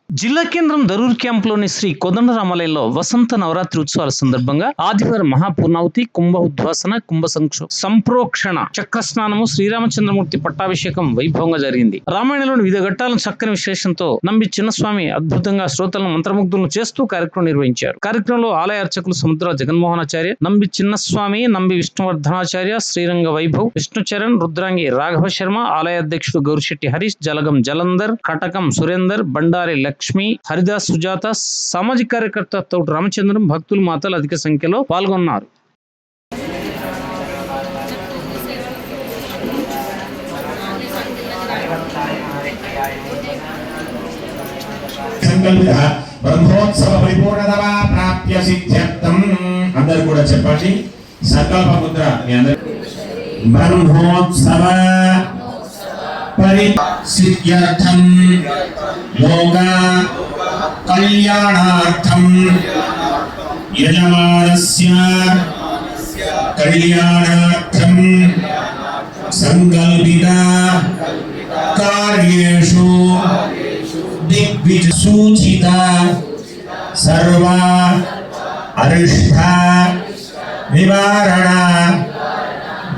జిల్లా కేంద్రం దరూర్ క్యాంపులోని శ్రీ కోదండరామాలయంలో వసంత నవరాత్రి ఉత్సవాల సందర్భంగా ఆదివారం మహాపూర్ణావతి, కుంభ ఉద్వాసన, కుంభ సంప్రోక్షణ, చక్రస్నానము, శ్రీరామచంద్రమూర్తి పట్టాభిషేకం వైభవంగా జరిగింది. రామాయణంలోని వివిధ ఘట్టాలను చక్కని విశ్లేషణతో నంబి చిన్నస్వామి అద్భుతంగా శ్రోతలను మంత్రముగ్ధులను చేస్తూ కార్యక్రమం నిర్వహించారు. కార్యక్రమంలో ఆలయ అర్చకులు సముద్ర జగన్మోహనాచార్య, నంబి చిన్నస్వామి, నంబి విష్ణువర్ధనాచార్య, శ్రీరంగ వైభవ్, విష్ణుచరణ్, రుద్రాంగి రాఘవ శర్మ, ఆలయ అధ్యక్షుడు గౌరిశెట్టి హరీష్, జలగం జలంధర్, కటకం సురేందర్, బండారి లక్ష్మి, హరిదాస్, సుజాత, సామాజిక కార్యకర్త తోటి రామచంద్రం, భక్తులు, మాతలు అధిక సంఖ్యలో పాల్గొన్నారు. బ్రహ్మోత్సవ పరిపూర్ణతమా ప్రాప్య సిద్ధ్యర్థం అందరూ కూడా చెప్పండి. సంకల్ప ముద్ర మీ అందరూ. బ్రహ్మోత్సవ పరిసిద్ధ్యర్థం లోక కళ్యాణార్థం యజమానస్య కళ్యాణార్థం సంకల్పిత కార్యేషు దిగ్విజయ సూచిత సర్వ అరిష్ట నివారణ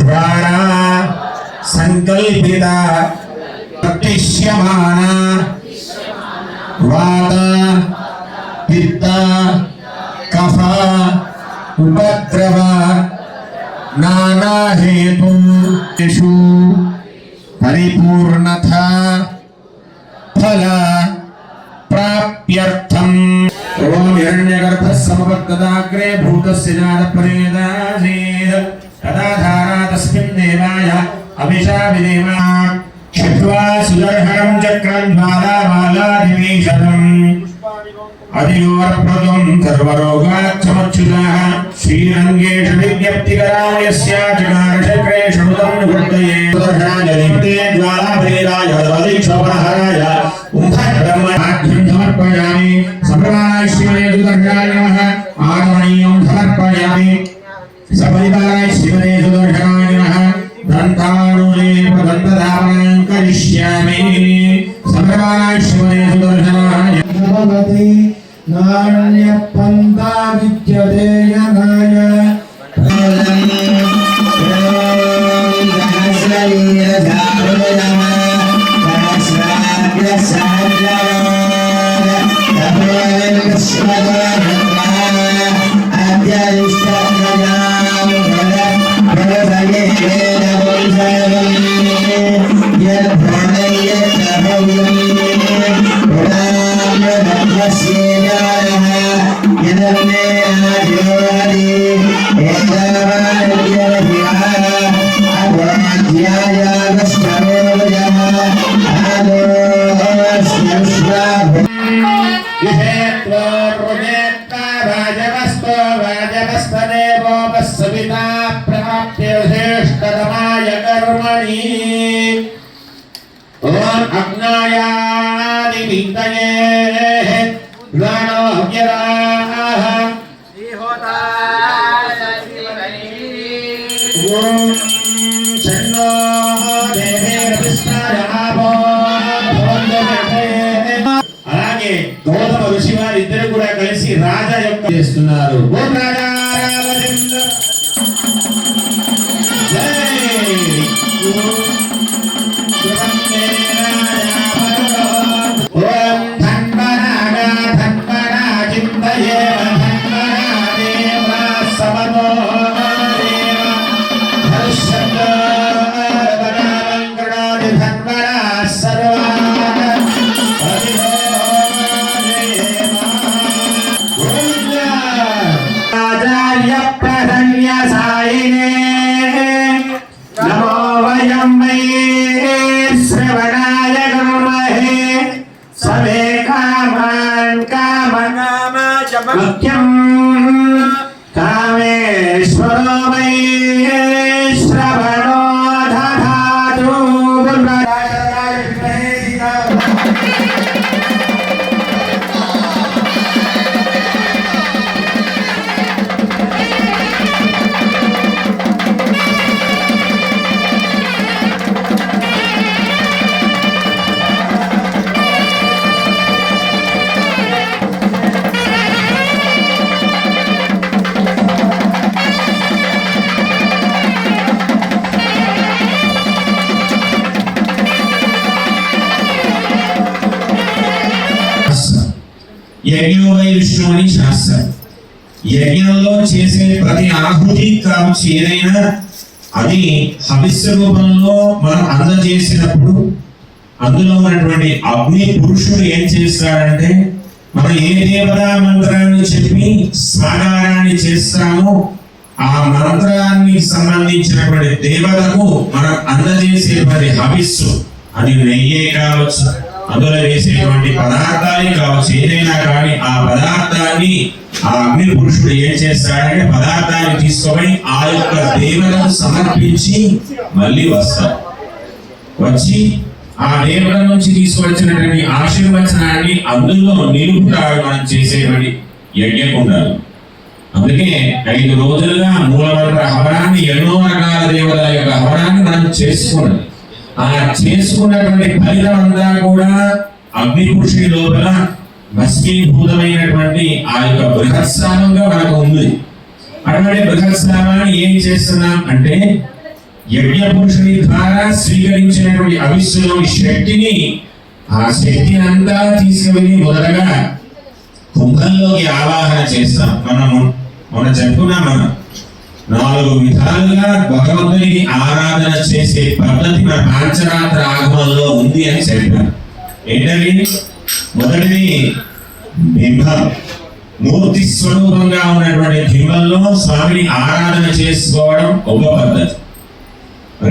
ద్వారా సంకల్పిత ప్రతిష్యమాన వాత పిత్త కఫ ఉపద్రవ నానా హేతు పరిపూర్ణత ఫల ప్రాప్త్యర్థం ఓం హిరణ్యగర్భః సమవర్తదాగ్రే భూతస్య జాతపరేదాసీద్ తదా ధారా తస్మిన్ దేవాయ అభిషాభిదేవా క్షిప్వా సుదర్శనం చక్రం జ్వాలామాలాదిమీశతం అధియోరప్రదం సర్వరోగాక్షమచ్యుతః శ్రీరంగేషు విజ్ఞప్తికరాయ చకారచక్రేషు ముదం నివర్తయే సుదర్శనాజలిప్తే జ్వాలాభైరాయ వదీక్షోపహరాయ బ్రహ్మాఢ్యం సమర్పయామి. సంప్రదాయ శ్రీమతే సుదర్శనాయ నమః. ఆగమనీయం సమర్పయామి. సపరివారాయ శ్రీమతే సుదర్శనాయ నమః. దంతానులేప దంతధారణం కరిష్యామి. సంప్రదాయ శ్రీమతే సుదర్శనాయ భగవతి నాణ్య పంతా విద్యతే యనాయ అలాగే గౌతమ ఋషి వారు ఇద్దరు కూడా కలిసి రాజా యొక్క చేస్తున్నారు. ఓం రాజా రామచంద్ర ఓం ధన్వనాగా ధన్వనా చింతయే ధన్వనా దేవ సమతో కామేశ్వరో వై శ్రవణో దధాతు. యజ్ఞోపై విష్ణు అని శాస్త్రం. యజ్ఞంలో చేసే ప్రతి ఆహుతి కావచ్చు ఏదైనా అది హవిస్సు రూపంలో మనం అందజేసినప్పుడు అందులో ఉన్నటువంటి అగ్ని పురుషుడు ఏం చేస్తాడంటే మనం ఏ దేవతా మంత్రాన్ని చెప్పి సాగారాన్ని చేస్తామో ఆ మంత్రానికి సంబంధించినటువంటి దేవతకు మనం అందజేసేటువంటి హవిస్సు అది నెయ్యే కావచ్చు, అందులో వేసేటువంటి పదార్థాలే కావచ్చు, ఏదైనా కానీ ఆ పదార్థాన్ని ఆ అగ్ని పురుషుడు ఏం చేస్తాడంటే పదార్థాన్ని తీసుకొని ఆ యొక్క దేవతకు సమర్పించి మళ్ళీ వస్తాడు. వచ్చి ఆ దేవత నుంచి తీసుకొచ్చినటువంటి ఆశీర్వచనాన్ని అందులో నిలుపుతాడు మనం చేసేటువంటి యజ్ఞకుండాలు. అందుకే 5 రోజులుగా మూలమంత్ర హవనాన్ని ఎన్నో రకాల దేవతల యొక్క హవనాన్ని మనం చేసుకున్నాం. ఆ చేసుకున్నటువంటి ఫలితం అంతా కూడా అగ్ని పురుషుడి లోపల భస్మీభూతమైనటువంటి ఆ యొక్క బృహత్స్రావంగా మనకు ఉంది. అటువంటి బృహత్స్రావాన్ని ఏం చేస్తున్నాం అంటే యజ్ఞ పురుషుని ద్వారా స్వీకరించినటువంటి అవిస్సులోని శక్తిని ఆ శక్తి అంతా తీసుకువెళ్ళి మొదటగా కుంభంలోకి ఆవాహన చేస్తాం. మనం చెప్పుకున్నాం, మనం 4 విధాలుగా భగవంతునికి ఆరాధన చేసే పద్ధతి మన పాంచరాత్ర ఆగమంలో ఉంది అని చెప్పారు. ఏంటండి? మొదటిది బింబం, మూర్తి స్వరూపంగా ఉన్నటువంటి బింబంలో స్వామిని ఆరాధన చేసుకోవడం ఒక పద్ధతి.